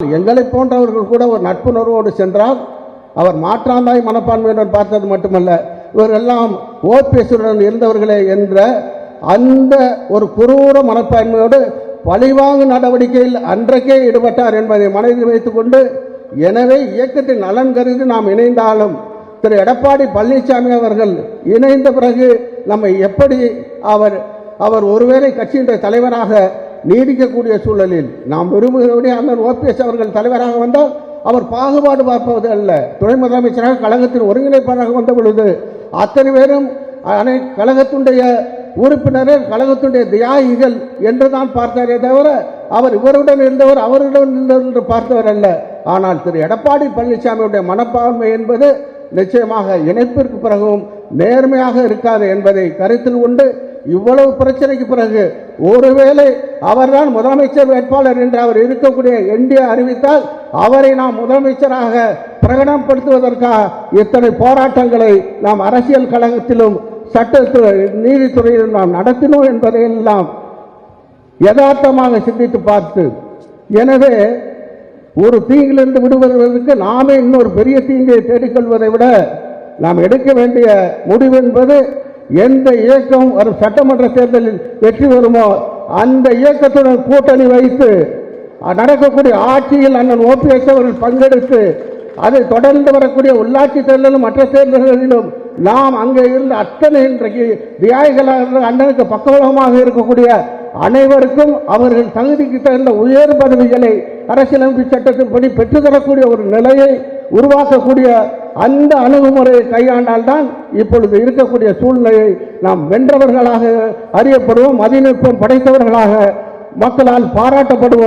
எங்களை போன்றவர்கள் கூட ஒரு நட்புணர்வோடு சென்றால் அவர் மாற்றாந்தாய் மனப்பான்மையுடன் பார்த்தது மட்டுமல்ல, இவரெல்லாம் ஓபிஎஸ்ஸுடன் இருந்தவர்களே என்ற அந்த ஒரு குரூர மனப்பான்மையோடு பழிவாங்கு நடவடிக்கையில் அன்றைக்கே ஈடுபட்டார் என்பதை மனதில் வைத்துக் கொண்டு, எனவே இயக்கத்தின் நலன் கருதி நாம் இணைந்தாலும் திரு எடப்பாடி பழனிசாமி அவர்கள் இணைந்த பிறகு நம்மை எப்படி அவர் ஒருவேளை கட்சியின் தலைவராக நீடிக்கக்கூடிய சூழலில் நாம் விரும்புகிறபடி அண்ணன் ஓபிஎஸ் அவர்கள் தலைவராக வந்தால் அவர் பாகுபாடு பார்ப்பது அல்ல. துணை முதலமைச்சராக கழகத்தின் ஒருங்கிணைப்பாளராக வந்த பொழுது அத்தனை பேரும் கழகத்துடைய உறுப்பினர்கள், கழகத்துடைய தியாகிகள் என்றுதான் பார்த்தாரே தவிர அவர் இவருடன் இருந்தவர் அவருடன் இருந்தவர் என்று பார்த்தவர் அல்ல. ஆனால் திரு எடப்பாடி பழனிசாமியுடைய மனப்பான்மை என்பது நிச்சயமாக இணைப்பிற்கு பிறகும் நேர்மையாக இருக்காது என்பதை கருத்தில் கொண்டு, இவ்வளவு பிரச்சனைக்கு பிறகு ஒருவேளை அவர்தான் முதலமைச்சர் வேட்பாளர் என்று அவர் இருக்கக்கூடிய என்டிஏ அறிவித்தால் அவரை நாம் முதலமைச்சராக பிரகடனப்படுத்துவதற்காக இத்தனை போராட்டங்களை நாம் அரசியல் கழகத்திலும் சட்டத்துறை நீதித்துறையிலும் நாம் நடத்தினோம் என்பதையெல்லாம் யதார்த்தமாக சிந்தித்து பார்த்து, எனவே ஒரு தீங்கிலிருந்து விடுவதற்கு நாமே இன்னொரு பெரிய தீங்கை தேடிக்கொள்வதை விட நாம் எடுக்க வேண்டிய முடிவு என்பது, எந்த இயக்கம் வரும் சட்டமன்ற தேர்தலில் வெற்றி பெறுமோ அந்த இயக்கத்துடன் கூட்டணி வைத்து நடக்கக்கூடிய ஆட்சியில் அண்ணன் ஓபிஎஸ் அவர்கள் பங்கெடுத்து அதை தொடர்ந்து வரக்கூடிய உள்ளாட்சி தேர்தலும் மற்ற தேர்தல்களிலும் நாம் அங்கே இருந்து அத்தனை இன்றைக்கு தியாகிகளாக அண்ணனுக்கு பக்கபலமாக இருக்கக்கூடிய அனைவருக்கும் அவர்கள் தகுதிக்கு தகுந்த உயர் பதவிகளை அரசியலமைப்பு சட்டத்தின்படி பெற்றுத்தரக்கூடிய ஒரு நிலையை உருவாக்கக்கூடிய அந்த அணுகுமுறையை கையாண்டால்தான் இப்பொழுது இருக்கக்கூடிய சூழ்நிலையை நாம் வென்றவர்களாக அறியப்படுவோம், மதிநுட்பம் படைத்தவர்களாக மக்களால் பாராட்டப்படுவோம்.